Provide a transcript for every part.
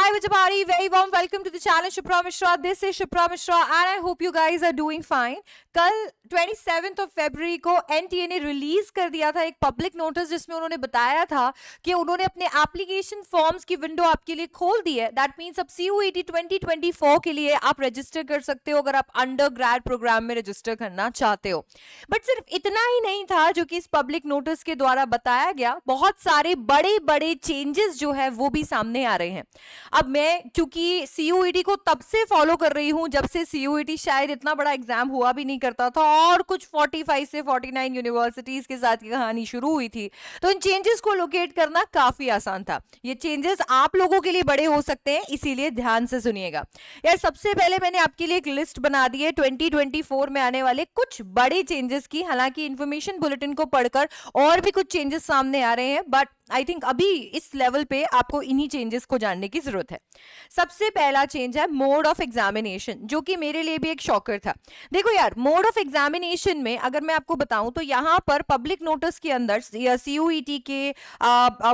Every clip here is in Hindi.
Hi everybody, very warm welcome to the channel Shipra Mishra. This is Shipra Mishra and I hope you guys are doing fine. कल 27th ऑफ फरवरी को एनटीए ने रिलीज कर दिया था एक पब्लिक नोटिस जिसमें उन्होंने बताया था कि उन्होंने अपने एप्लीकेशन फॉर्म्स की विंडो आपके लिए खोल दी है. दैट मींस अब CUET 2024 के लिए आप रजिस्टर कर सकते हो अगर आप अंडर ग्रेड प्रोग्राम में रजिस्टर करना चाहते हो. बट सिर्फ इतना ही नहीं था जो कि इस पब्लिक नोटिस के द्वारा बताया गया, बहुत सारे बड़े बड़े चेंजेस जो है वो भी सामने आ रहे हैं. अब मैं क्योंकि CUET को तब से फॉलो कर रही हूं जब से CUET शायद इतना बड़ा एग्जाम हुआ भी नहीं करता था और कुछ 45 से 49 यूनिवर्सिटीज के साथ ये कहानी शुरू हुई थी, तो इन चेंजेस को लोकेट करना काफी आसान था. ये चेंजेस आप लोगों के लिए बड़े हो सकते हैं, इसीलिए ध्यान से सुनिएगा. यार सबसे पहले मैंने आपके लिए एक लिस्ट बना दी है 2024 में आने वाले कुछ बड़े चेंजेस की. हालांकि इंफॉर्मेशन बुलेटिन को पढ़कर और भी कुछ चेंजेस सामने आ रहे हैं, बट आई थिंक अभी इस लेवल पे आपको इन्हीं चेंजेस को जानने की जरूरत है. सबसे पहला चेंज है मोड ऑफ एग्जामिनेशन, जो कि मेरे लिए भी एक शॉकर था. देखो यार, मोड ऑफ एग्जामिनेशन में अगर मैं आपको बताऊं तो यहाँ पर पब्लिक नोटिस के अंदर CUET के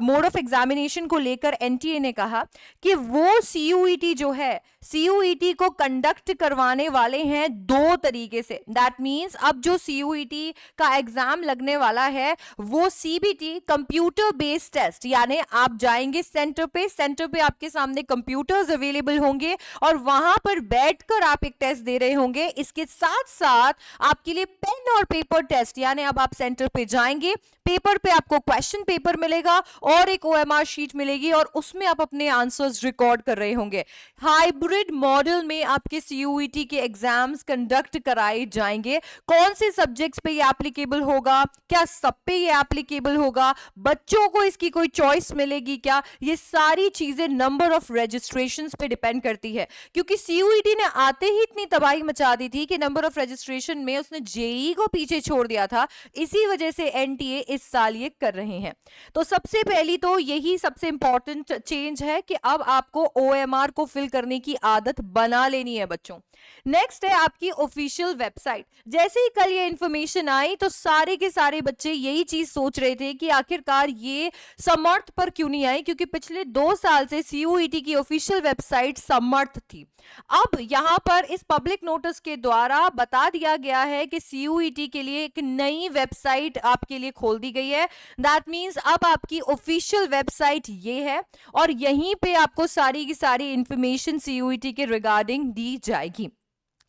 मोड ऑफ एग्जामिनेशन को लेकर एनटीए ने कहा कि वो CUET जो है CUET को कंडक्ट करवाने वाले हैं दो तरीके से. दैट मींस अब जो CUET का एग्जाम लगने वाला है वो CBT कंप्यूटर बेस्ड टेस्ट, यानी आप जाएंगे सेंटर पे आपके सामने कंप्यूटर्स अवेलेबल होंगे और वहां पर बैठकर आप एक टेस्ट दे रहे होंगे. इसके साथ साथ आपके लिए पेन और पेपर टेस्ट, यानी अब आप सेंटर पे जाएंगे, पेपर पे आपको क्वेश्चन पेपर मिलेगा और एक OMR शीट मिलेगी और उसमें आप अपने आंसर्स रिकॉर्ड कर रहे होंगे. हाइब्रिड मॉडल में आपके CUET के एग्जाम्स कंडक्ट कराए जाएंगे. कौन से सब्जेक्ट्स पे ये एप्लीकेबल होगा, क्या सब पे ये एप्लीकेबल होगा, बच्चों को इसकी कोई चॉइस मिलेगी क्या, ये सारी चीजें नंबर ऑफ रजिस्ट्रेशंस पे डिपेंड करती है. क्योंकि CUET ने आते ही इतनी तबाही मचा दी थी कि नंबर ऑफ रजिस्ट्रेशन में उसने JEE को पीछे छोड़ दिया था. इसी वजह से एनटीए इस साल ये कर रहे हैं. तो सबसे पहली तो यही सबसे इंपॉर्टेंट चेंज है कि अब आपको OMR को फिल करने की आदत बना लेनी है बच्चों. नेक्स्ट है आपकी ऑफिशियल वेबसाइट. जैसे ही कल ये इंफॉर्मेशन आई तो सारे के सारे बच्चे यही चीज सोच रहे थे कि आखिरकार ये समर्थ पर क्यों नहीं आई, क्योंकि पिछले 2 साल से CUET की ऑफिशियल वेबसाइट समर्थ थी. अब यहां पर इस पब्लिक नोटिस के द्वारा बता दिया गया है कि CUET के लिए एक नई वेबसाइट आपके लिए खोल दी गई है. दैट मींस अब आपकी ऑफिशियल वेबसाइट ये है और यहीं पे आपको सारी की सारी इंफॉर्मेशन CUET के रिगार्डिंग दी जाएगी.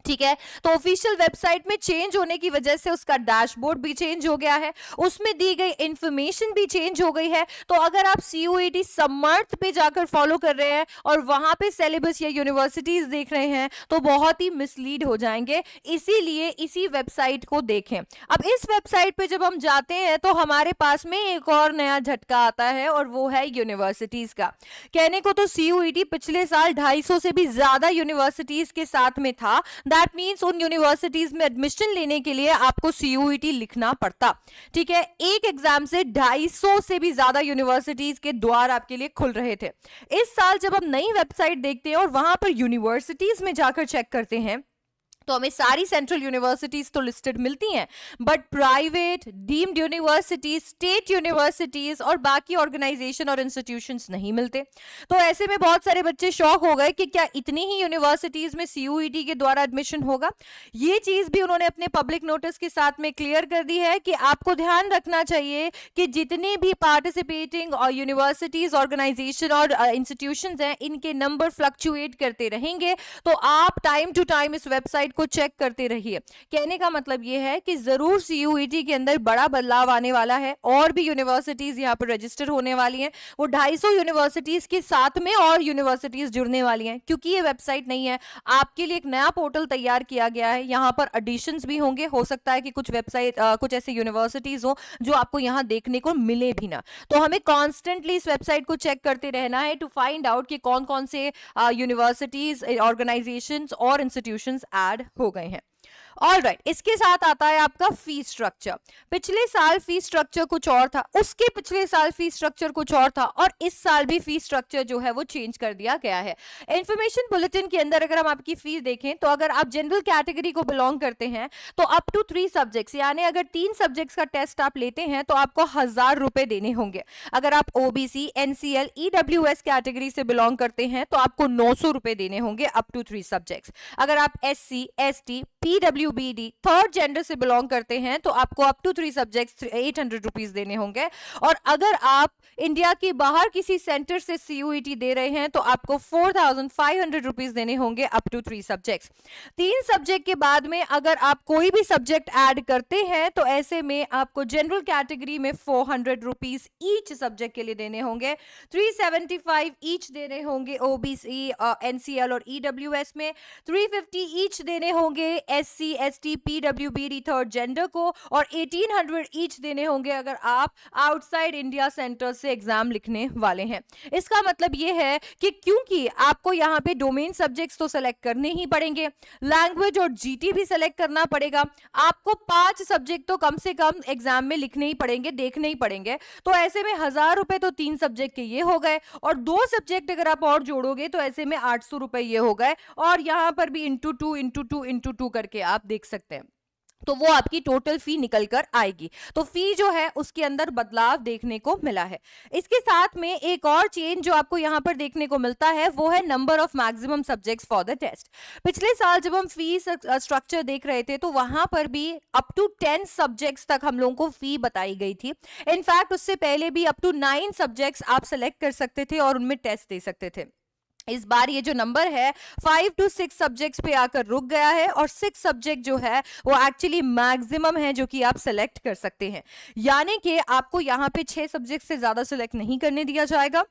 ठीक है, तो ऑफिशियल वेबसाइट में चेंज होने की वजह से उसका डैशबोर्ड भी चेंज हो गया है, उसमें दी गई इंफॉर्मेशन भी चेंज हो गई है. तो अगर आप CUET समर्थ पे जाकर फॉलो कर रहे हैं और वहां पे सिलेबस या यूनिवर्सिटीज देख रहे हैं तो बहुत ही मिसलीड हो जाएंगे. इसीलिए इसी वेबसाइट को देखें. अब इस वेबसाइट पे जब हम जाते हैं तो हमारे पास में एक और नया झटका आता है और वो है यूनिवर्सिटीज का. कहने को तो CUET पिछले साल 250 से भी ज्यादा यूनिवर्सिटीज के साथ में था. दैट मीन्स उन यूनिवर्सिटीज में एडमिशन लेने के लिए आपको CUET लिखना पड़ता. ठीक है, एक एग्जाम से 250 से भी ज्यादा यूनिवर्सिटीज के द्वार आपके लिए खुल रहे थे. इस साल जब हम नई वेबसाइट देखते हैं और वहां पर यूनिवर्सिटीज में जाकर चेक करते हैं तो हमें सारी सेंट्रल यूनिवर्सिटीज तो लिस्टेड मिलती हैं, but private, deemed universities, state universities और बाकी ऑर्गेनाइजेशन और इंस्टीट्यूशंस नहीं मिलते. तो ऐसे में बहुत सारे बच्चे शॉक हो गए कि क्या इतनी ही यूनिवर्सिटीज में CUET के द्वारा एडमिशन होगा. ये चीज भी उन्होंने अपने पब्लिक नोटिस के साथ में क्लियर कर दी है कि आपको ध्यान रखना चाहिए कि जितने भी पार्टिसिपेटिंग और यूनिवर्सिटीज, ऑर्गेनाइजेशन और इंस्टीट्यूशंस हैं, इनके नंबर फ्लक्चुएट करते रहेंगे. तो आप टाइम टू टाइम इस वेबसाइट को चेक करते रहिए. कहने का मतलब यह है कि जरूर CUET के अंदर बड़ा बदलाव आने वाला है और भी यूनिवर्सिटीज यहां पर रजिस्टर होने वाली हैं. वो 250 यूनिवर्सिटीज के साथ में और यूनिवर्सिटीज जुड़ने वाली हैं. क्योंकि ये वेबसाइट नहीं है, आपके लिए एक नया पोर्टल तैयार किया गया है. यहां पर एडिशंस भी होंगे, हो सकता है कि कुछ वेबसाइट कुछ ऐसे यूनिवर्सिटीज हो जो आपको यहां देखने को मिले भी ना. तो हमें कॉन्स्टेंटली इस वेबसाइट को चेक करते रहना है टू फाइंड आउट कि कौन कौन से यूनिवर्सिटीज, ऑर्गेनाइजेशंस और इंस्टीट्यूशंस ऐड हो गए हैं. ऑलराइट, इसके साथ आता है आपका फी स्ट्रक्चर। पिछले साल फी स्ट्रक्चर कुछ और था, उसके पिछले साल फी स्ट्रक्चर कुछ और था, और इस साल भी फी स्ट्रक्चर जो है वो चेंज कर दिया गया है। इंफॉर्मेशन बुलेटिन के अंदर अगर हम आपकी फीस देखें तो अगर आप जनरल कैटेगरी को बिलोंग करते हैं तो अप टू 3 सब्जेक्ट्स, यानी अगर 3 सब्जेक्ट्स का टेस्ट आप लेते हैं तो आपको 1000 रुपए देने होंगे। अगर आप ओबीसी, एनसीएल, ईडब्ल्यूएस कैटेगरी से बिलोंग करते हैं तो आपको 900 रुपए देने होंगे अप टू 3 सब्जेक्ट्स। अगर आप SC, ST, PWBD, third gender से बिलोंग करते हैं तो आपको अप टू 3 सब्जेक्ट्स 800 रुपीज देने होंगे। और अगर आप इंडिया के बाहर किसी सेंटर से सीयूईटी दे रहे हैं तो आपको 4500 रुपीज देने होंगे अप टू 3 सब्जेक्ट्स। 3 सब्जेक्ट के बाद में अगर आप कोई भी सब्जेक्ट ऐड करते हैं तो ऐसे में आपको जनरल कैटेगरी में 400 रुपीज ईच सब्जेक्ट के लिए देने होंगे, 375 ईच देने होंगे ओबीसी, एनसीएल और ईडब्ल्यूएस में, 350 ईच देने होंगे SC, ST, PWBD third gender को, और 1800 ईच देने होंगे अगर आप आउटसाइड इंडिया सेंटर से एग्जाम लिखने वाले हैं। इसका मतलब यह है कि क्योंकि आपको यहाँ पे डोमेन सब्जेक्ट्स तो सेलेक्ट करने ही पड़ेंगे, लैंग्वेज और जीटी भी सेलेक्ट करना पड़ेगा, आपको 5 सब्जेक्ट तो कम से कम एग्जाम में लिखने ही पड़ेंगे, देखने ही पड़ेंगे। तो ऐसे में 1000 रुपए तो 3 सब्जेक्ट के ये हो गए, और 2 सब्जेक्ट अगर आप और जोड़ोगे तो ऐसे में 800 रुपए ये हो गए, और यहां पर भी इंटू 2 इंटू 2 इंटू 2 करके आप देख सकते हैं, तो वो आपकी टोटल फी निकल कर आएगी। तो फी जो है उसके अंदर बदलाव देखने को मिला है। इसके साथ में एक और चेंज जो आपको यहां पर देखने को मिलता है वो है number of maximum subjects for the test. पिछले साल जब हम फी स्ट्रक्चर देख रहे थे तो वहां पर भी अप टू 10 सब्जेक्ट्स तक हम लोगों को फी बताई गई थी। इनफैक्ट उससे पहले भी अप टू 9 सब्जेक्ट्स आप सेलेक्ट कर सकते थे और उनमें टेस्ट दे सकते थे। इस बार ये जो नंबर है 5 to 6 सब्जेक्ट्स पे आकर रुक गया है, और 6 सब्जेक्ट जो है वो एक्चुअली मैक्सिमम है जो कि आप सेलेक्ट कर सकते हैं, यानी कि आपको यहाँ पे 6 सब्जेक्ट से ज्यादा सेलेक्ट नहीं करने दिया जाएगा।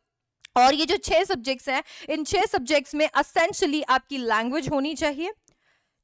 और ये जो 6 सब्जेक्ट्स हैं, इन 6 सब्जेक्ट्स में एसेंशियली आपकी लैंग्वेज होनी चाहिए,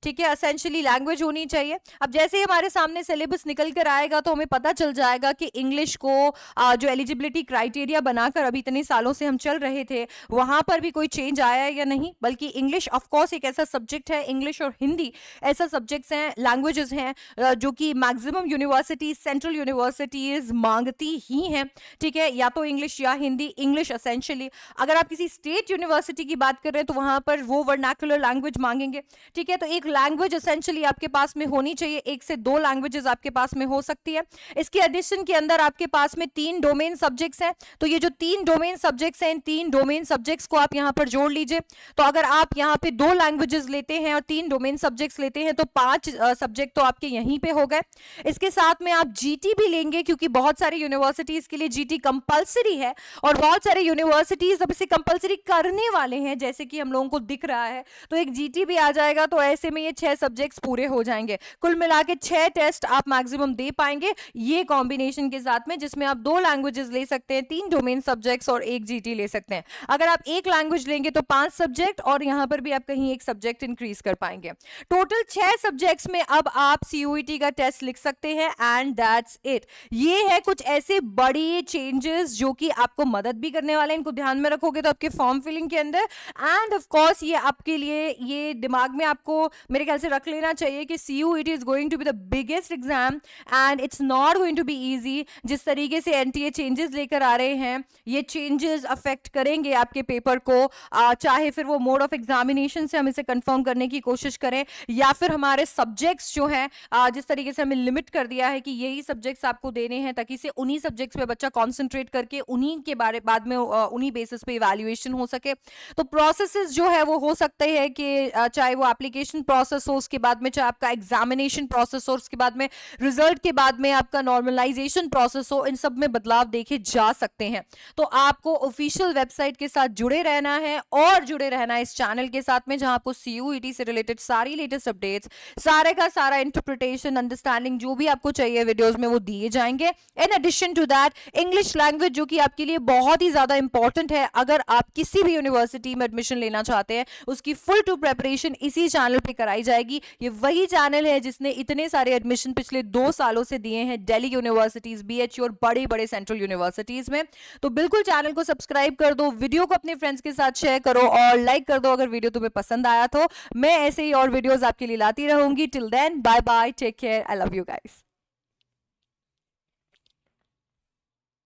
ठीक है, एसेंशियली लैंग्वेज होनी चाहिए। अब जैसे ही हमारे सामने सिलेबस निकल कर आएगा तो हमें पता चल जाएगा कि इंग्लिश को जो एलिजिबिलिटी क्राइटेरिया बनाकर अभी इतने सालों से हम चल रहे थे वहां पर भी कोई चेंज आया है या नहीं, बल्कि इंग्लिश ऑफ कोर्स एक ऐसा सब्जेक्ट है, इंग्लिश और हिंदी ऐसा सब्जेक्ट्स हैं, लैंग्वेजेस हैं जो कि मैक्सिमम यूनिवर्सिटीज, सेंट्रल यूनिवर्सिटीज मांगती ही हैं, ठीक है, या तो इंग्लिश या हिंदी। इंग्लिश एसेंशियली, अगर आप किसी स्टेट यूनिवर्सिटी की बात कर रहे हैं तो वहां पर वो वर्नाकुलर लैंग्वेज मांगेंगे, ठीक है। तो एक लैंग्वेज एसेंशियली आपके पास में होनी चाहिए, 1 से 2 लैंग्वेजेस आपके पास में हो सकती है। इसके एडिशन के अंदर आपके पास में 3 डोमेन सब्जेक्ट्स हैं, तो ये जो 3 डोमेन सब्जेक्ट्स हैं, इन 3 डोमेन सब्जेक्ट्स को आप यहां पर जोड़ लीजिए। तो अगर आप यहां पे 2 लैंग्वेजेस लेते हैं और 3 डोमेन सब्जेक्ट्स लेते हैं तो 5 सब्जेक्ट तो आपके यहीं पे हो गए। इसके साथ में आप जीटी भी लेंगे, क्योंकि बहुत सारी यूनिवर्सिटीज के लिए जीटी कंपलसरी है, और बहुत सारे यूनिवर्सिटीज अब इसे कंपलसरी करने वाले हैं, जैसे कि हम लोगों को दिख रहा है। तो एक जीटी भी आ जाएगा, तो ऐसे में ये 6 सब्जेक्ट्स पूरे हो जाएंगे। कुल मिला के 6 टेस्ट आप मैक्सिमम दे पाएंगे ये कॉम्बिनेशन के साथ में, जिसमें आप 2 लैंग्वेजेस ले सकते हैं, 3 डोमेन सब्जेक्ट्स और 1 जीटी ले सकते हैं। अगर आप 1 लैंग्वेज लेंगे तो 5 सब्जेक्ट, और यहां पर भी आप कहीं 1 सब्जेक्ट इंक्रीज कर पाएंगे। टोटल 6 सब्जेक्ट्स में अब आप सीयूईटी का टेस्ट लिख सकते हैं, एंड दैट्स इट। ये है कुछ ऐसे बड़ी चेंजेस जो कि आपको मदद भी करने वाले हैं, इनको ध्यान में रखोगे तो आपके फॉर्म फिलिंग के अंदर। एंड ऑफ कोर्स ये आपके लिए, ये दिमाग में आपको मेरे ख्याल से रख लेना चाहिए कि CUET is going to be the biggest exam and it's not going to be easy. जिस तरीके से एनटीए चेंजेस लेकर आ रहे हैं, ये चेंजेस अफेक्ट करेंगे आपके पेपर को, चाहे फिर वो मोड ऑफ एग्जामिनेशन से हम इसे कंफर्म करने की कोशिश करें, या फिर हमारे सब्जेक्ट्स जो हैं जिस तरीके से हमें लिमिट कर दिया है कि यही सब्जेक्ट्स आपको देने हैं, ताकि से उन्हीं सब्जेक्ट्स पे बच्चा कॉन्सेंट्रेट करके उन्हीं के बारे बाद में उन्हीं बेसिस पे इवैल्यूएशन हो सके। तो प्रोसेसेस जो है वो हो सकते हैं कि चाहे वो एप्लीकेशन प्रोसेस हो, उसके बाद में चाहे आपका एग्जामिनेशन प्रोसेस हो, उसके बाद में रिजल्ट के बाद में आपका नॉर्मलाइजेशन प्रोसेस हो, इन सब में बदलाव देखे जा सकते हैं। तो आपको ऑफिशियल वेबसाइट के साथ जुड़े रहना है, और जुड़े रहना है इस चैनल के साथ में, जहां आपको CUET से रिलेटेड सारी लेटेस्ट अपडेट्स, सारे का सारा इंटरप्रिटेशन, अंडरस्टैंडिंग जो भी आपको चाहिए वीडियोस में वो दिए जाएंगे। In addition to that English language जो कि आपके लिए बहुत ही ज्यादा इंपॉर्टेंट है, अगर आप किसी भी यूनिवर्सिटी में एडमिशन लेना चाहते हैं, उसकी फुल टू प्रिपरेशन इसी चैनल पे कराई जाएगी। ये वही चैनल है जिसने इतने सारे एडमिशन पिछले 2 सालों से दिए हैं दिल्ली यूनिवर्सिटीज, बीएचयू और बड़े बड़े सेंट्रल यूनिवर्सिटीज में। तो बिल्कुल चैनल को सब्सक्राइब कर दो, वीडियो को अपने फ्रेंड्स के साथ शेयर करो और लाइक कर दो अगर वीडियो तुम्हें पसंद आया तो। मैं ऐसे ही और वीडियोस आपके लिए लाती रहूंगी। Till then bye bye, take care, I love you guys.